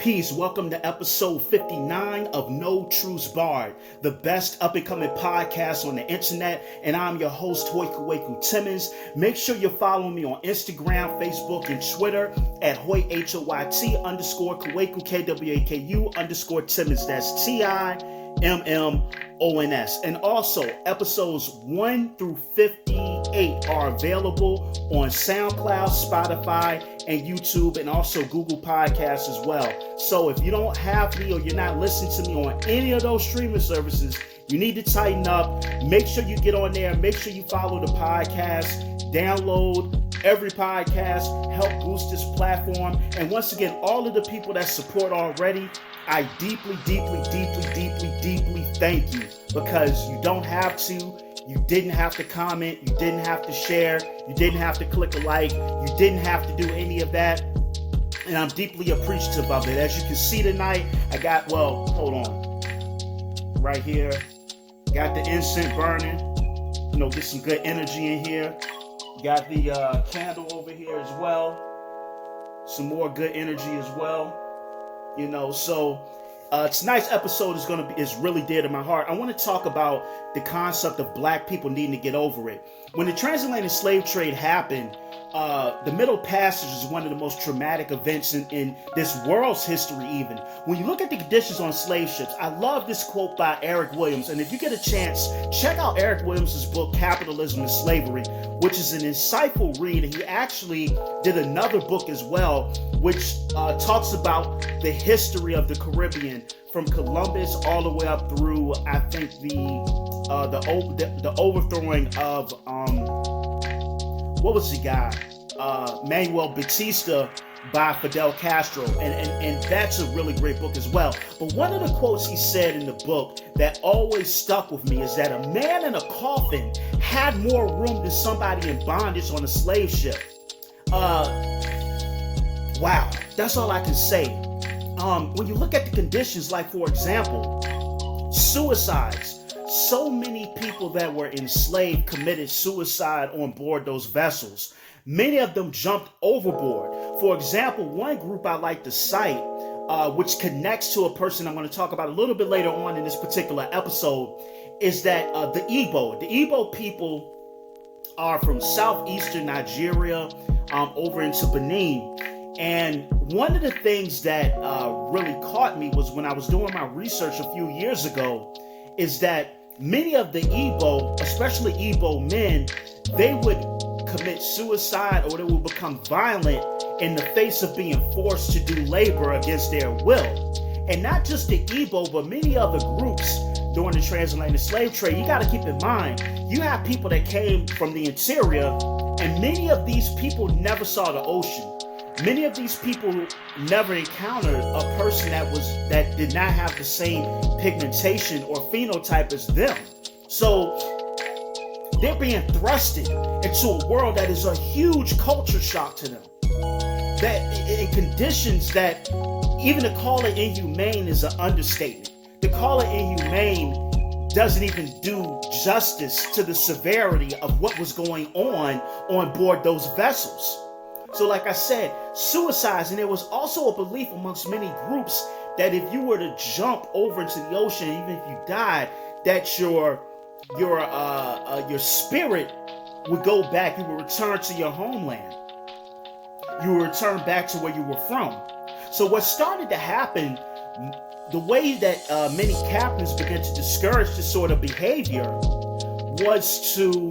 Peace. Welcome to episode 59 of No Truths Barred, the best up-and-coming podcast on the internet. And I'm your host, Hoyku Timmons. Make sure you're following me on Instagram, Facebook, and Twitter at Hoy, Hoyt_Kwaku, Kwaku_Timmons. That's TIMMONS. And also, episodes 1 through 58 are available on SoundCloud, Spotify, and YouTube, and also Google Podcasts as well. So if you don't have me or you're not listening to me on any of those streaming services, you need to tighten up. Make sure you get on there. Make sure you follow the podcast. Download every podcast. Help boost this platform. And once again, all of the people that support already, I deeply thank you, because you don't have to. You didn't have to comment. You didn't have to share. You didn't have to click a like. You didn't have to do any of that. And I'm deeply appreciative of it. As you can see tonight, I got, hold on. Right here. Got the incense burning. You know, get some good energy in here. Got the candle over here as well. Some more good energy as well. You know, so tonight's episode is really dear to my heart. I want to talk about the concept of black people needing to get over it. When the transatlantic slave trade happened, the Middle Passage is one of the most traumatic events in this world's history even. When you look at the conditions on slave ships, I love this quote by Eric Williams. And if you get a chance, check out Eric Williams' book, Capitalism and Slavery, which is an insightful read. And he actually did another book as well, which talks about the history of the Caribbean from Columbus all the way up through, I think, the overthrowing of what was the guy? Manuel Batista by Fidel Castro. And that's a really great book as well. But one of the quotes he said in the book that always stuck with me is that a man in a coffin had more room than somebody in bondage on a slave ship. Wow, that's all I can say. When you look at the conditions, like for example, suicides. So many people that were enslaved committed suicide on board those vessels. Many of them jumped overboard. For example, one group I like to cite, which connects to a person I'm going to talk about a little bit later on in this particular episode, is that the Igbo. The Igbo people are from southeastern Nigeria over into Benin. And one of the things that really caught me was when I was doing my research a few years ago, is that many of the Igbo, especially Igbo men, they would commit suicide or they would become violent in the face of being forced to do labor against their will. And not just the Igbo, but many other groups during the transatlantic slave trade. You got to keep in mind, you have people that came from the interior, and many of these people never saw the ocean. Many of these people never encountered a person that did not have the same pigmentation or phenotype as them. So they're being thrusted into a world that is a huge culture shock to them. That in conditions that even to call it inhumane is an understatement. To call it inhumane doesn't even do justice to the severity of what was going on board those vessels. So like I said, suicides, and there was also a belief amongst many groups that if you were to jump over into the ocean, even if you died, that your spirit would go back. You would return to your homeland. You would return back to where you were from. So what started to happen, the way that many captains began to discourage this sort of behavior was to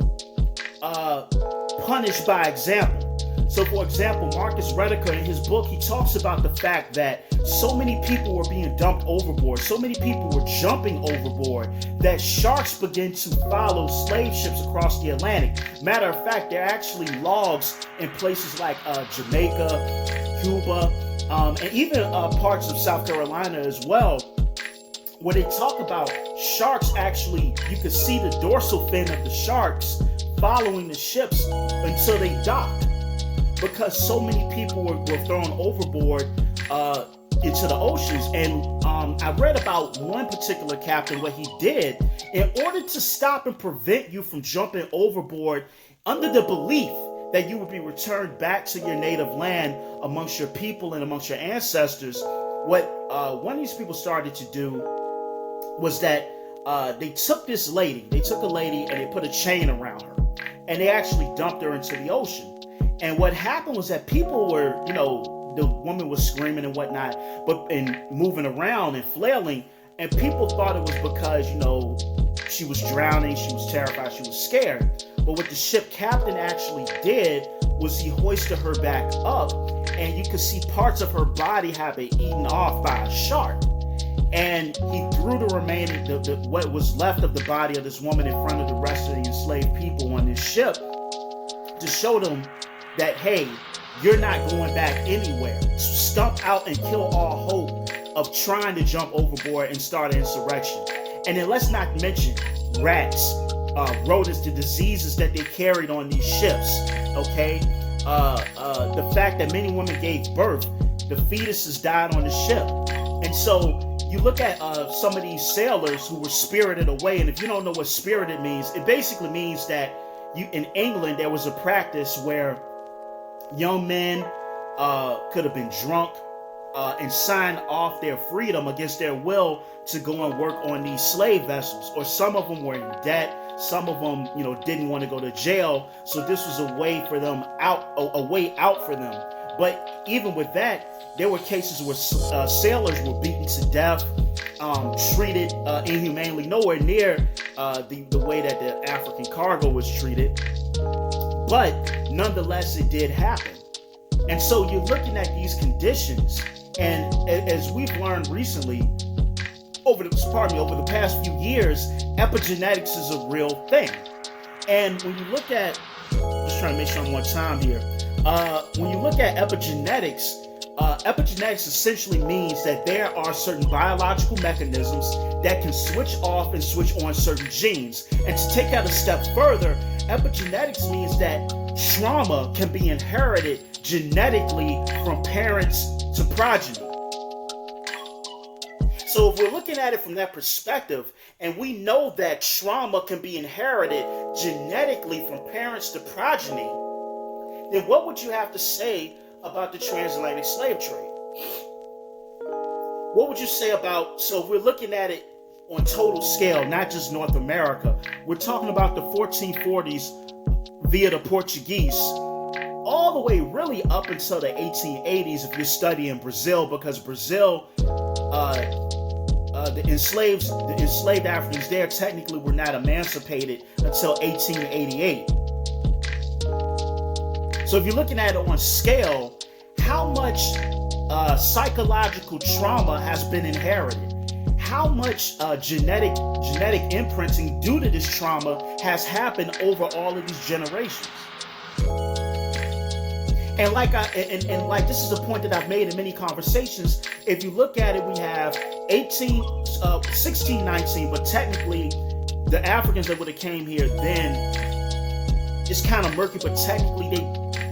punish by example. So, for example, Marcus Rediker, in his book, he talks about the fact that so many people were being dumped overboard, so many people were jumping overboard, that sharks began to follow slave ships across the Atlantic. Matter of fact, there are actually logs in places like Jamaica, Cuba, and even parts of South Carolina as well, where they talk about sharks actually, you could see the dorsal fin of the sharks following the ships until they docked. Because so many people were thrown overboard into the oceans. And I read about one particular captain, what he did, in order to stop and prevent you from jumping overboard under the belief that you would be returned back to your native land amongst your people and amongst your ancestors. what one of these people started to do was that they took a lady and they put a chain around her, and they actually dumped her into the ocean. And what happened was that people were, the woman was screaming and whatnot, and moving around and flailing, and people thought it was because, she was drowning, she was terrified, she was scared. But what the ship captain actually did was he hoisted her back up, and you could see parts of her body have been eaten off by a shark. And he threw the remaining, what was left of the body of this woman in front of the rest of the enslaved people on this ship to show them that, hey, you're not going back anywhere. Stump out and kill all hope of trying to jump overboard and start an insurrection. And then let's not mention rats, rodents, the diseases that they carried on these ships, okay? The fact that many women gave birth, the fetuses died on the ship. And so you look at some of these sailors who were spirited away, and if you don't know what spirited means, it basically means that in England there was a practice where young men could have been drunk and signed off their freedom against their will to go and work on these slave vessels. Or some of them were in debt. Some of them, didn't want to go to jail. So this was a way for them a way out for them. But even with that, there were cases where sailors were beaten to death, treated inhumanely, nowhere near the way that the African cargo was treated. But nonetheless, it did happen. And so you're looking at these conditions, and as we've learned recently, over the past few years, epigenetics is a real thing. And when you look at, just trying to make sure I'm on time here. When you look at epigenetics, epigenetics essentially means that there are certain biological mechanisms that can switch off and switch on certain genes. And to take that a step further, epigenetics means that trauma can be inherited genetically from parents to progeny. So if we're looking at it from that perspective, and we know that trauma can be inherited genetically from parents to progeny, then what would you have to say about the transatlantic slave trade? What would you say about, so if we're looking at it on total scale, not just North America, we're talking about the 1440s via the Portuguese, all the way really up until the 1880s if you're studying Brazil, because Brazil, the enslaved Africans there technically were not emancipated until 1888. So if you're looking at it on scale, how much psychological trauma has been inherited? How much genetic imprinting due to this trauma has happened over all of these generations? And like this is a point that I've made in many conversations. If you look at it, we have 1619, but technically the Africans that would have came here then, it's kind of murky, but technically they,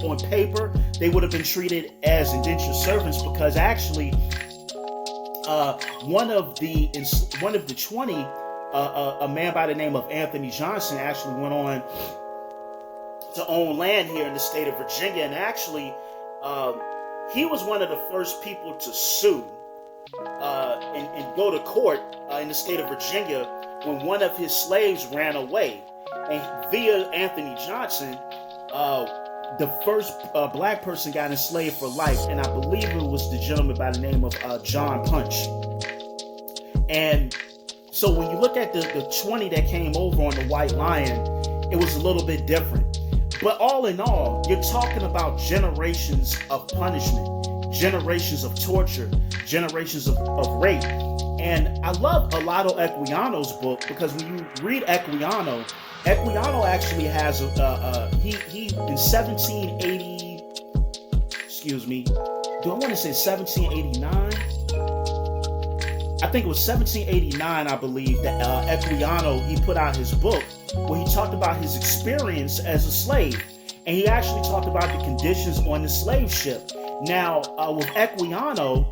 on paper, they would have been treated as indentured servants, because actually one of the 20, a man by the name of Anthony Johnson actually went on to own land here in the state of Virginia, and actually he was one of the first people to sue and go to court in the state of Virginia when one of his slaves ran away. And via Anthony Johnson, the first black person got enslaved for life, and I believe it was the gentleman by the name of John Punch. And so when you look at the 20 that came over on the White Lion, it was a little bit different. But all in all, you're talking about generations of punishment, generations of torture, generations of rape. And I love Olado Equiano's book, because when you read Equiano actually has he in 1780, excuse me, do I want to say 1789? I think it was 1789, I believe, that Equiano, he put out his book where he talked about his experience as a slave. And he actually talked about the conditions on the slave ship. Now, with Equiano,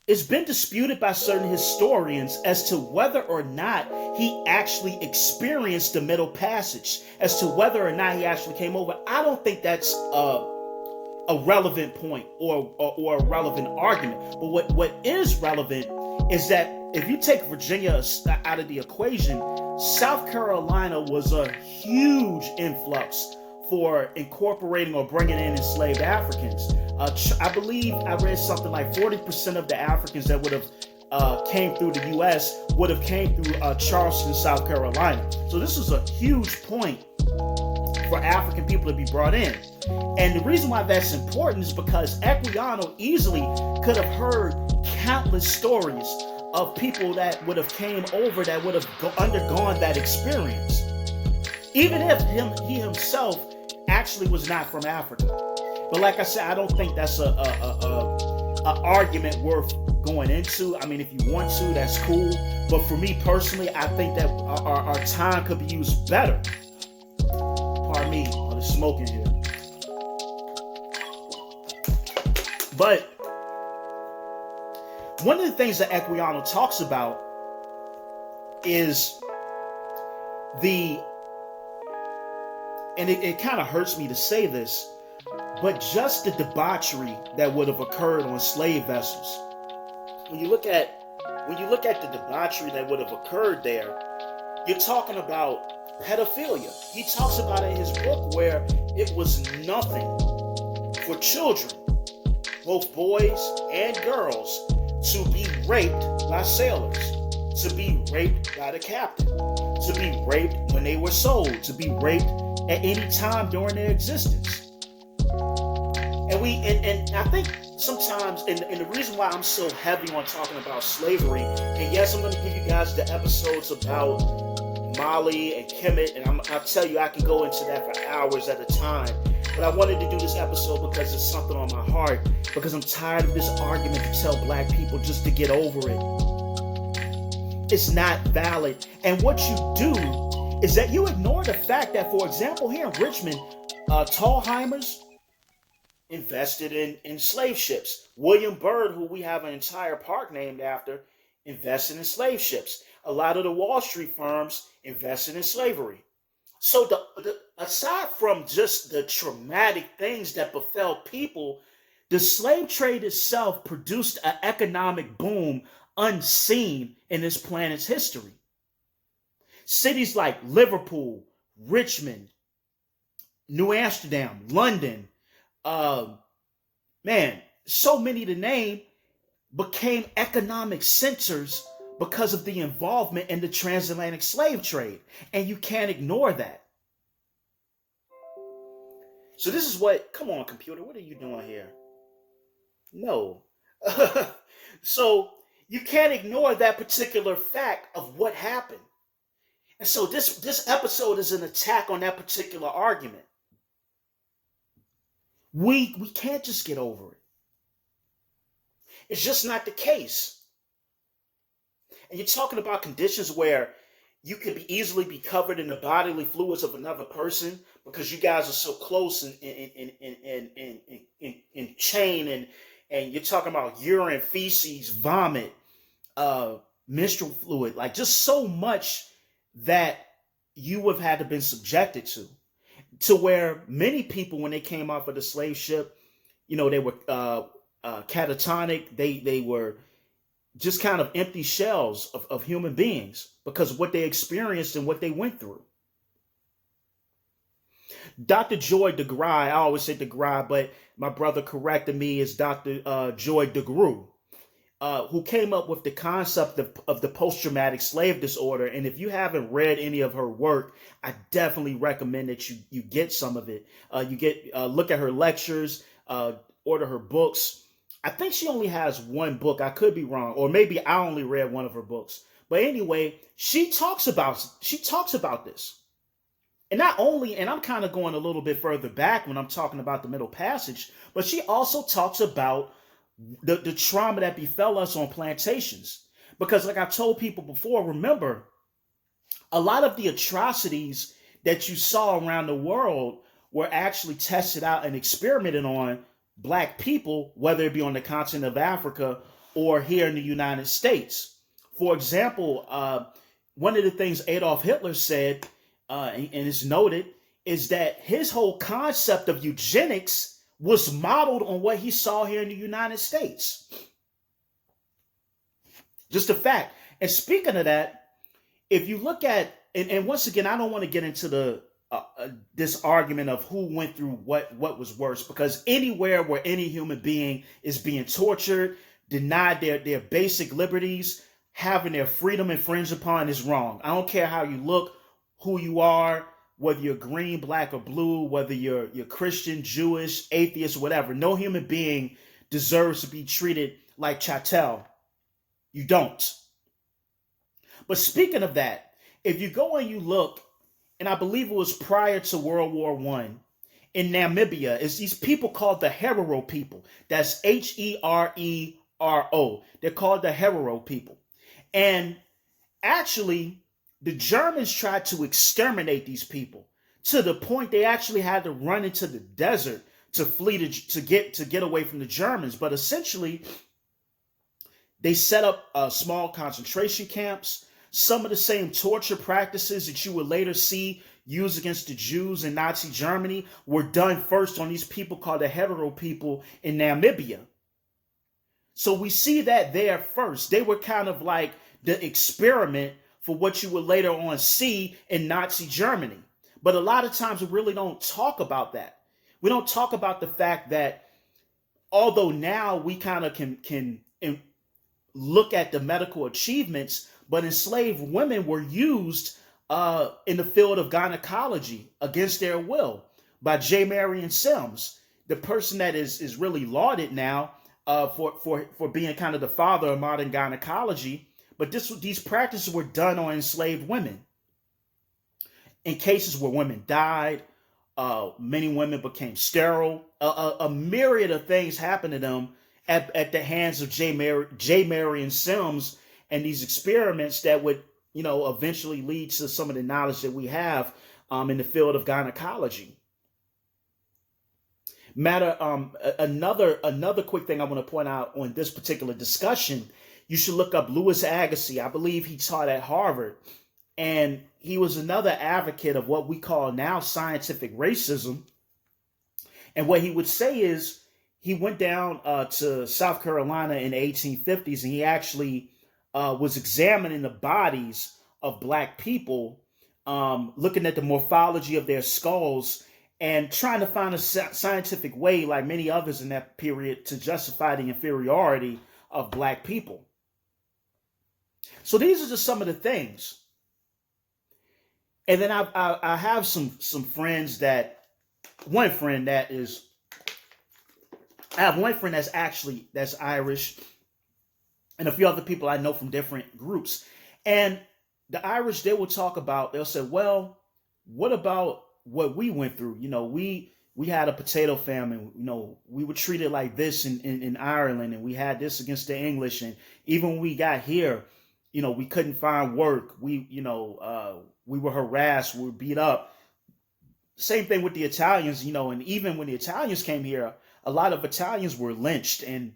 it's been disputed by certain historians as to whether or not he actually experienced the Middle Passage, as to whether or not he actually came over. I don't think that's a relevant point or a relevant argument. But what is relevant is that if you take Virginia out of the equation, South Carolina was a huge influx for incorporating or bringing in enslaved Africans. I believe I read something like 40% of the Africans that would have came through the U.S. would have came through Charleston, South Carolina. So this is a huge point for African people to be brought in. And the reason why that's important is because Equiano easily could have heard countless stories of people that would have came over that would have undergone that experience, even if he himself actually was not from Africa. But like I said, I don't think that's a argument worth going into. I mean, if you want to, that's cool. But for me personally, I think that our time could be used better. Pardon me, the smoking here. But one of the things that Equiano talks about is and it kind of hurts me to say this, but just the debauchery that would have occurred on slave vessels. When you look at the debauchery that would have occurred there, you're talking about pedophilia. He talks about it in his book where it was nothing for children, both boys and girls, to be raped by sailors, to be raped by the captain, to be raped when they were sold, to be raped at any time during their existence. And I think sometimes, and the reason why I'm so heavy on talking about slavery, and yes, I'm going to give you guys the episodes about Mali and Kemet, and I'll tell you I can go into that for hours at a time. But I wanted to do this episode because it's something on my heart, because I'm tired of this argument to tell black people just to get over it. It's not valid. And what you do is that you ignore the fact that, for example, here in Richmond, Tallheimers invested in slave ships. William Byrd, who we have an entire park named after, invested in slave ships. A lot of the Wall Street firms invested in slavery. So aside from just the traumatic things that befell people, the slave trade itself produced an economic boom unseen in this planet's history. Cities like Liverpool, Richmond, New Amsterdam, London, so many to name, became economic centers because of the involvement in the transatlantic slave trade. And you can't ignore that. So this is come on, computer, what are you doing here? No. So you can't ignore that particular fact of what happened. And so this episode is an attack on that particular argument. We can't just get over it. It's just not the case. And you're talking about conditions where you could easily be covered in the bodily fluids of another person because you guys are so close in chain, and you're talking about urine, feces, vomit, menstrual fluid, like just so much that you would have had to been subjected to where many people, when they came off of the slave ship, they were catatonic. They were just kind of empty shells of human beings because of what they experienced and what they went through. Dr. Joy DeGruy, I always say DeGruy, but my brother corrected me, is Dr. Joy DeGruy, who came up with the concept of the post-traumatic slave disorder. And if you haven't read any of her work, I definitely recommend that you get some of it. Look at her lectures, order her books. I think she only has one book. I could be wrong, or maybe I only read one of her books. But anyway, she talks about this. And not only, and I'm kind of going a little bit further back when I'm talking about the Middle Passage, but she also talks about the trauma that befell us on plantations. Because like I told people before, remember, a lot of the atrocities that you saw around the world were actually tested out and experimented on Black people, whether it be on the continent of Africa or here in the United States. For example, one of the things Adolf Hitler said, and it's noted, is that his whole concept of eugenics was modeled on what he saw here in the United States. Just a fact. And speaking of that, if you look at, and once again, I don't want to get into the this argument of who went through what was worse, because anywhere where any human being is being tortured, denied their basic liberties, having their freedom infringed upon is wrong. I don't care how you look, who you are, whether you're green, black, or blue, whether you're Christian, Jewish, atheist, whatever. No human being deserves to be treated like chattel. You don't. But speaking of that, if you go and you look, and I believe it was prior to World War I, in Namibia, is these people called the Herero people. That's Herero. They're called the Herero people. And actually, the Germans tried to exterminate these people to the point they actually had to run into the desert to flee to get away from the Germans. But essentially, they set up small concentration camps. Some of the same torture practices that you would later see used against the Jews in Nazi Germany were done first on these people called the Herero people in Namibia. So we see that there first. They were kind of like the experiment for what you would later on see in Nazi Germany. But a lot of times we really don't talk about that. We don't talk about the fact that although now we kind of can look at the medical achievements, but enslaved women were used in the field of gynecology against their will by J. Marion Sims, the person that is really lauded now for being kind of the father of modern gynecology. But these practices were done on enslaved women. In cases where women died, many women became sterile. A myriad of things happened to them at the hands of J. Marion Sims, and these experiments that would, eventually lead to some of the knowledge that we have in the field of gynecology. Another quick thing I want to point out on this particular discussion, you should look up Louis Agassiz. I believe he taught at Harvard, and he was another advocate of what we call now scientific racism. And what he would say is he went down to South Carolina in the 1850s, and he actually was examining the bodies of Black people, looking at the morphology of their skulls and trying to find a scientific way, like many others in that period, to justify the inferiority of Black people. So these are just some of the things. And then I have some friends I have one friend that's Irish, and a few other people I know from different groups. And the Irish, they'll say, well, what about what we went through? We had a potato famine. We were treated like this in Ireland, and we had this against the English. And even when we got here, we couldn't find work. We were harassed, we were beat up. Same thing with the Italians, and even when the Italians came here, a lot of Italians were lynched and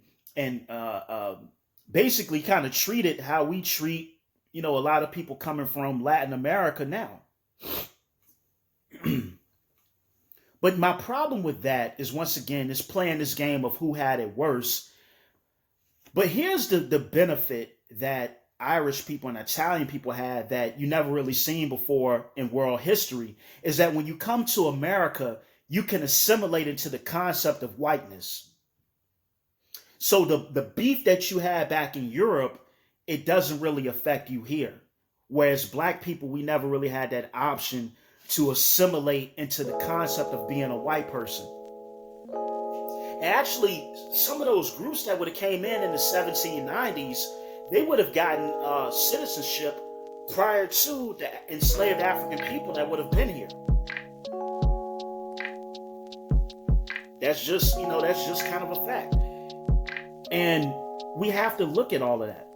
basically kind of treated how we treat, a lot of people coming from Latin America now. But my problem with that is, once again, is playing this game of who had it worse. But here's the benefit that Irish people and Italian people had that you never really seen before in world history, is that when you come to America, you can assimilate into the concept of whiteness. So the beef that you had back in Europe, it doesn't really affect you here. Whereas Black people, we never really had that option to assimilate into the concept of being a white person. And actually, some of those groups that would have came in the 1790s, they would have gotten citizenship prior to the enslaved African people that would have been here. That's just kind of a fact. And we have to look at all of that.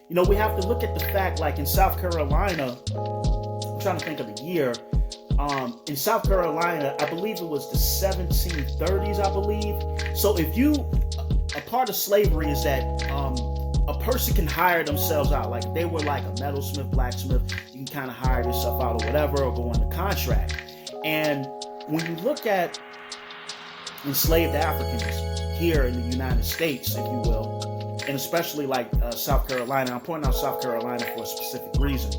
We have to look at the fact, like in South Carolina, I'm trying to think of the year. In South Carolina, I believe it was the 1730s, I believe. So a part of slavery is that a person can hire themselves out. Like if they were like a metalsmith, blacksmith, you can kind of hire yourself out or whatever, or go on a contract. And when you look at enslaved Africans here in the United States, if you will, and especially like South Carolina. I'm pointing out South Carolina for a specific reason.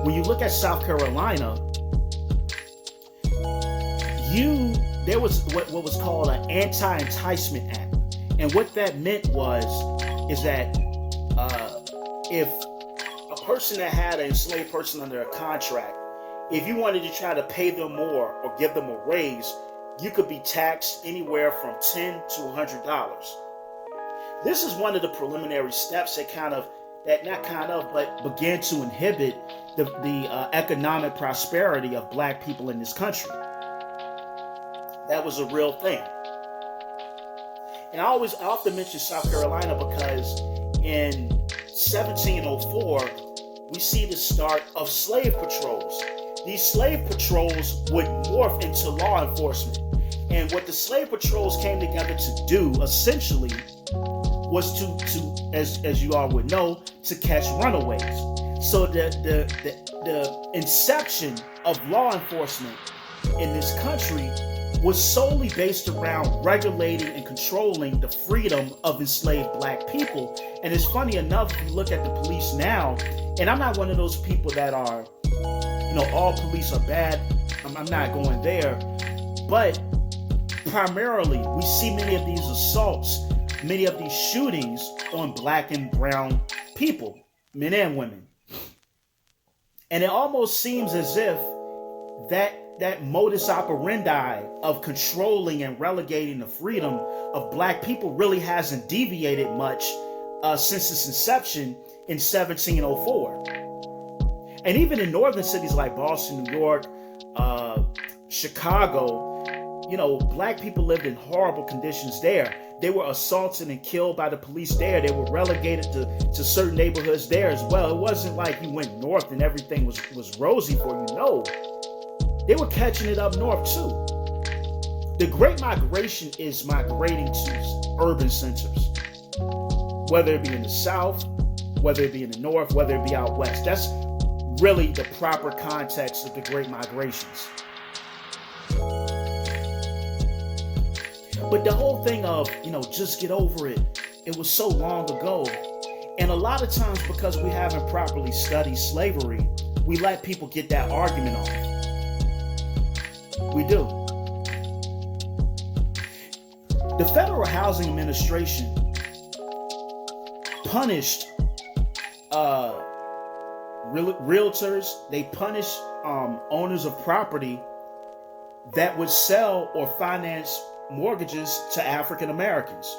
When you look at South Carolina, there was what was called an Anti-Enticement Act, and what that meant is that if a person that had an enslaved person under a contract, if you wanted to try to pay them more or give them a raise, you could be taxed anywhere from $10 to $100. This is one of the preliminary steps that began to inhibit the economic prosperity of black people in this country. That was a real thing. And I often mention South Carolina because in 1704, we see the start of slave patrols. These slave patrols would morph into law enforcement. And what the slave patrols came together to do, essentially, was to as you all would know, to catch runaways. So the inception of law enforcement in this country was solely based around regulating and controlling the freedom of enslaved black people. And it's funny enough, if you look at the police now, and I'm not one of those people that are, all police are bad. I'm not going there. But primarily, we see many of these assaults, many of these shootings on black and brown people, men and women. And it almost seems as if that modus operandi of controlling and relegating the freedom of black people really hasn't deviated much since its inception in 1704. And even in northern cities like Boston, New York, Chicago, black people lived in horrible conditions there. They were assaulted and killed by the police there. They were relegated to certain neighborhoods there as well. It wasn't like you went north and everything was rosy for you. No, they were catching it up north too. The Great Migration is migrating to urban centers, whether it be in the South, whether it be in the North, whether it be out West. That's really the proper context of the Great Migrations. But the whole thing of, just get over it, it was so long ago. And a lot of times, because we haven't properly studied slavery, we let people get that argument off. We do. The Federal Housing Administration punished realtors. They punished owners of property that would sell or finance mortgages to African Americans.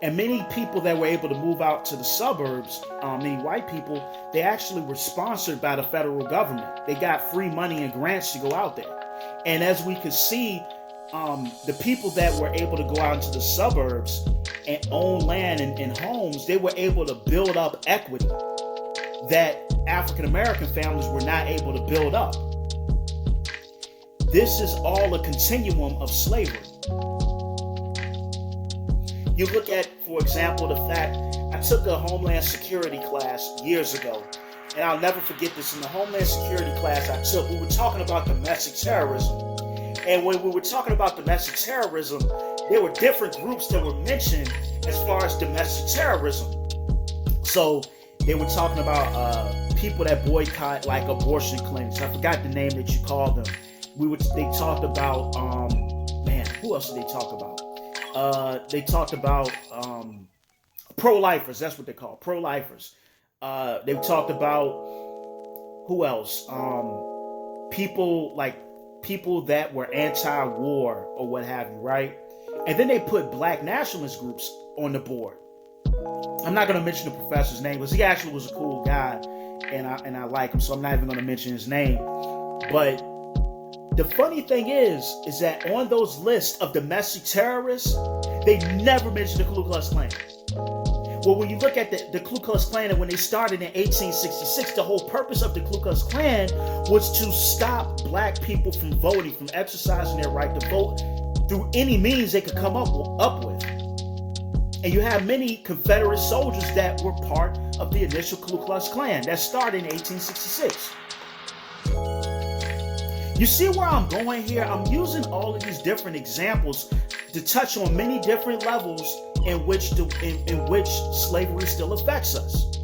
And many people that were able to move out to the suburbs, many white people, they actually were sponsored by the federal government. They got free money and grants to go out there. And as we could see, the people that were able to go out into the suburbs and own land and homes, they were able to build up equity that African American families were not able to build up. This is all a continuum of slavery. You look at, for example, the fact, I took a Homeland Security class years ago, and I'll never forget this. In the Homeland Security class I took, we were talking about domestic terrorism. And when we were talking about domestic terrorism, there were different groups that were mentioned as far as domestic terrorism. So they were talking about people that boycott like abortion clinics. I forgot the name that you called them. They talked about, who else did they talk about? They talked about pro-lifers. That's what they call pro-lifers. They talked about, who else? People that were anti-war or what have you, right? And then they put black nationalist groups on the board. I'm not going to mention the professor's name because he actually was a cool guy, and I like him, so I'm not even going to mention his name. But the funny thing is that on those lists of domestic terrorists, they never mentioned the Ku Klux Klan. Well, when you look at the Ku Klux Klan, and when they started in 1866, the whole purpose of the Ku Klux Klan was to stop black people from voting, from exercising their right to vote through any means they could come up with. And you have many Confederate soldiers that were part of the initial Ku Klux Klan that started in 1866. You see where I'm going here? I'm using all of these different examples to touch on many different levels in which slavery still affects us.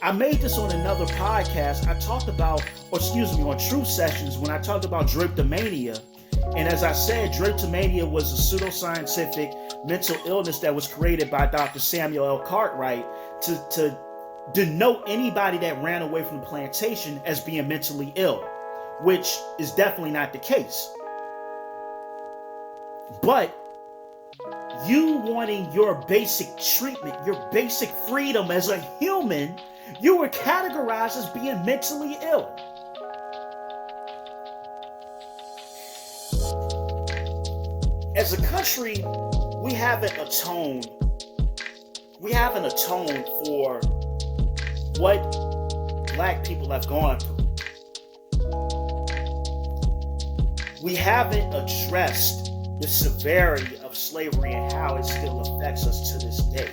I made this on another podcast. I talked about, on Truth Sessions, when I talked about drapetomania. And as I said, drapetomania was a pseudoscientific mental illness that was created by Dr. Samuel L. Cartwright to denote anybody that ran away from the plantation as being mentally ill, which is definitely not the case. But you wanting your basic treatment, your basic freedom as a human, you were categorized as being mentally ill. As a country, we haven't atoned for what Black people have gone through. We haven't addressed the severity of slavery and how it still affects us to this day.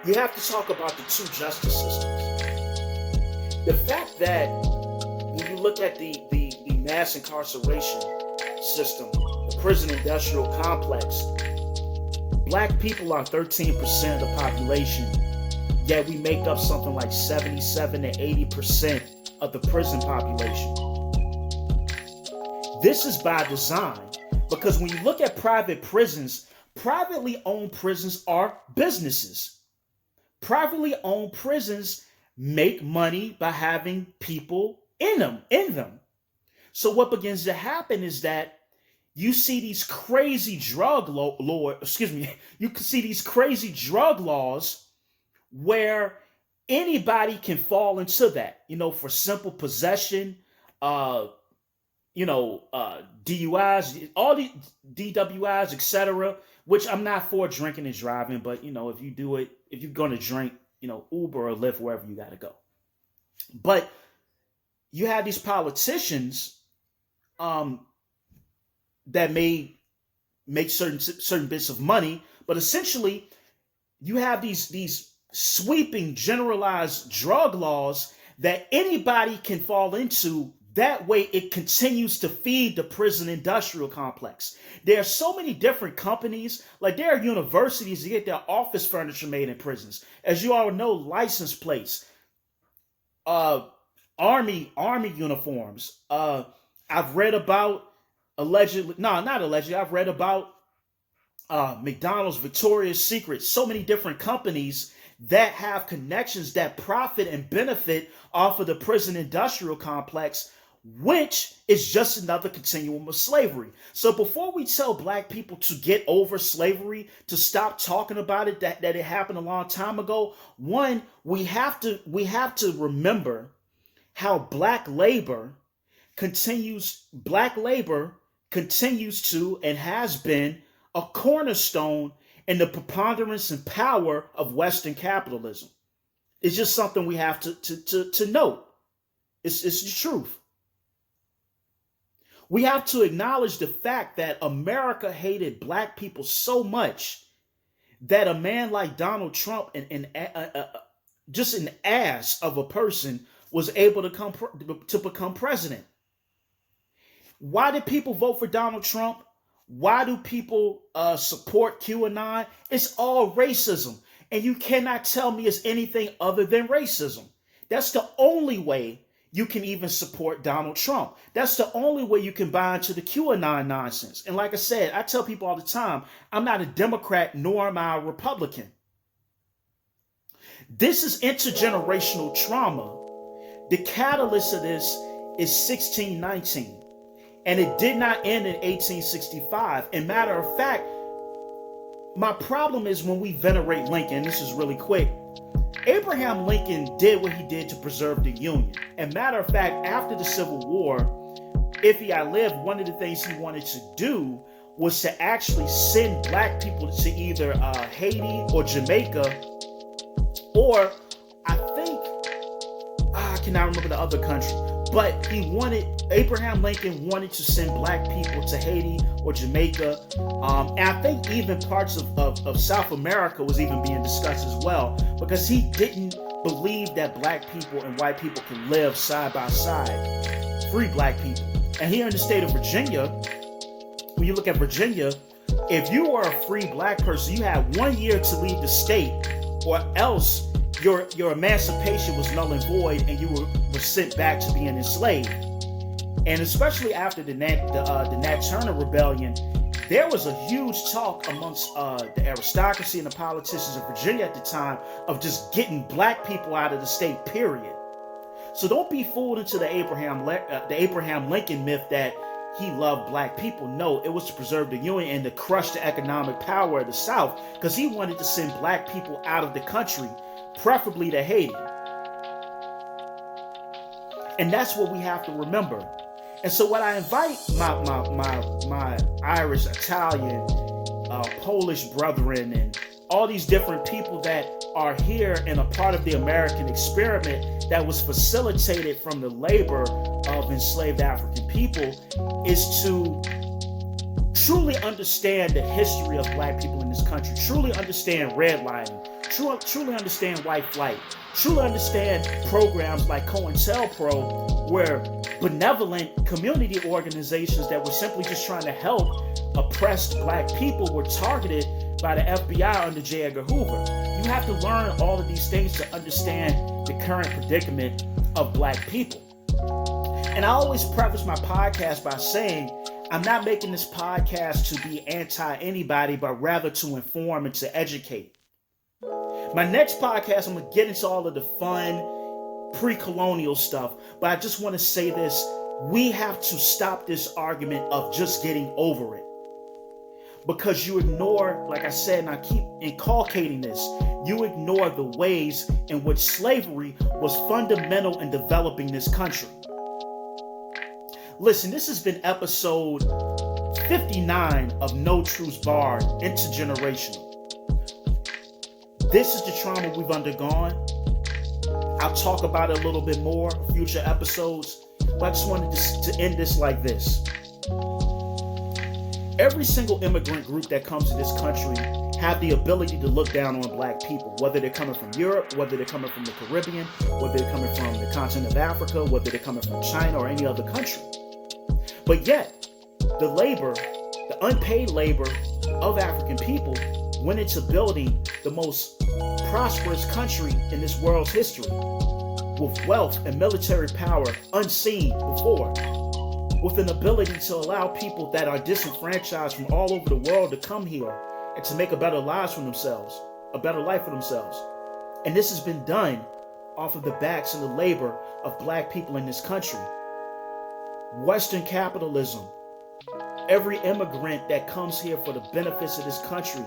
You have to talk about the two justice systems. The fact that when you look at the mass incarceration system, the prison industrial complex, Black people are 13% of the population, yet we make up something like 77 to 80% of the prison population. This is by design, because when you look at private prisons, privately owned prisons are businesses. Privately owned prisons make money by having people in them. So what begins to happen is that you see these crazy you can see these crazy drug laws where anybody can fall into that, for simple possession, DUIs, all the DWIs, etc., which I'm not for drinking and driving, but if you do it, if you're going to drink, Uber or Lyft, wherever you got to go. But you have these politicians that may make certain bits of money, but essentially you have these sweeping generalized drug laws that anybody can fall into. That way it continues to feed the prison industrial complex. There are so many different companies, like there are universities that get their office furniture made in prisons. As you all know, license plates, army uniforms. I've read about I've read about McDonald's, Victoria's Secret, so many different companies that have connections that profit and benefit off of the prison industrial complex, which is just another continuum of slavery. So before we tell Black people to get over slavery, to stop talking about it, that it happened a long time ago, one, we have to remember how Black labor continues to and has been a cornerstone in the preponderance and power of Western capitalism. It's just something we have to note. It's the truth. We have to acknowledge the fact that America hated Black people so much that a man like Donald Trump, just an ass of a person, was able to become president. Why did people vote for Donald Trump? Why do people support QAnon? It's all racism. And you cannot tell me it's anything other than racism. That's the only way you can even support Donald Trump. That's the only way you can buy into the QAnon nonsense. And like I said, I tell people all the time, I'm not a Democrat nor am I a Republican. This is intergenerational trauma. The catalyst of this is 1619. And it did not end in 1865. And matter of fact, my problem is when we venerate Lincoln, this is really quick, Abraham Lincoln did what he did to preserve the Union. And matter of fact, after the Civil War, if he had lived, one of the things he wanted to do was to actually send Black people to either Haiti or Jamaica, or I think, I cannot remember the other country, but Abraham Lincoln wanted to send Black people to Haiti or Jamaica. And I think even parts of South America was even being discussed as well, because he didn't believe that Black people and white people can live side by side free black people. And here in the state of Virginia, when you look at Virginia, if you are a free black person, you had 1 year to leave the state, or else your emancipation was null and void, and you were sent back to being enslaved. And especially after the Nat Turner Rebellion, there was a huge talk amongst the aristocracy and the politicians of Virginia at the time of just getting black people out of the state, period. So don't be fooled into the Abraham Lincoln myth that he loved black people. No, it was to preserve the Union and to crush the economic power of the South, because he wanted to send black people out of the country, preferably to Haiti. And that's what we have to remember. And so what I invite my Irish, Italian, Polish brethren, and all these different people that are here and a part of the American experiment that was facilitated from the labor of enslaved African people, is to truly understand the history of black people in this country, truly understand redlining, truly understand white flight, truly understand programs like COINTELPRO, where benevolent community organizations that were simply just trying to help oppressed black people were targeted by the FBI under J. Edgar Hoover. You have to learn all of these things to understand the current predicament of black people. And I always preface my podcast by saying I'm not making this podcast to be anti-anybody, but rather to inform and to educate. My next podcast, I'm going to get into all of the fun pre-colonial stuff, but I just want to say this. We have to stop this argument of just getting over it. Because you ignore, like I said, and I keep inculcating this, you ignore the ways in which slavery was fundamental in developing this country. Listen, this has been episode 59 of No Truths Barred, Intergenerational. This is the trauma we've undergone. I'll talk about it a little bit more in future episodes, but I just wanted to end this like this. Every single immigrant group that comes to this country have the ability to look down on black people, whether they're coming from Europe, whether they're coming from the Caribbean, whether they're coming from the continent of Africa, whether they're coming from China or any other country. But yet, the unpaid labor of African people went into building the most prosperous country in this world's history, with wealth and military power unseen before, with an ability to allow people that are disenfranchised from all over the world to come here and to make a better life for themselves. And this has been done off of the backs and the labor of black people in this country. Western capitalism, every immigrant that comes here for the benefits of this country,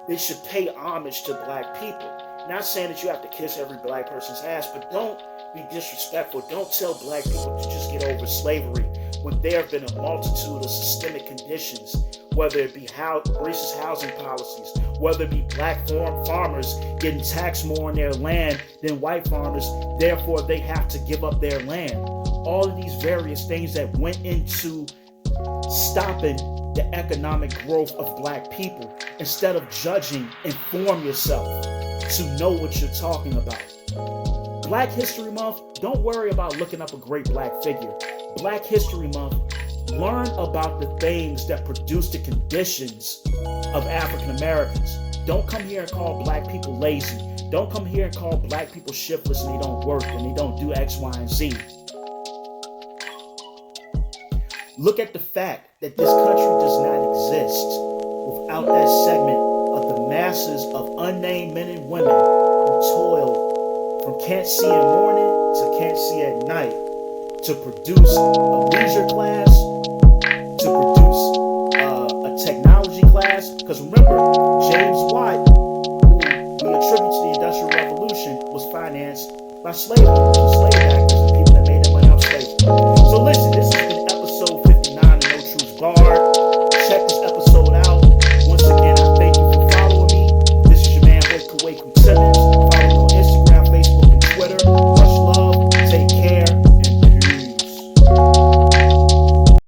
they should pay homage to black people. Not saying that you have to kiss every black person's ass, but don't be disrespectful. Don't tell black people to just get over slavery when there have been a multitude of systemic conditions, whether it be racist housing policies, whether it be black farmers getting taxed more on their land than white farmers, therefore they have to give up their land. All of these various things that went into stopping the economic growth of black people. Instead of judging, inform yourself to know what you're talking about. Black History Month, don't worry about looking up a great black figure. Black History Month, learn about the things that produce the conditions of African Americans. Don't come here and call black people lazy. Don't come here and call black people shiftless and they don't work and they don't do X, Y, and Z. Look at the fact that this country does not exist without that segment of the masses of unnamed men and women who toil from can't see in morning to can't see at night to produce a leisure class, to produce a technology class. Because remember, James Watt, who we attribute to the Industrial Revolution, was financed by slave owners, slave actors, and people that made their money off slavery. So listen,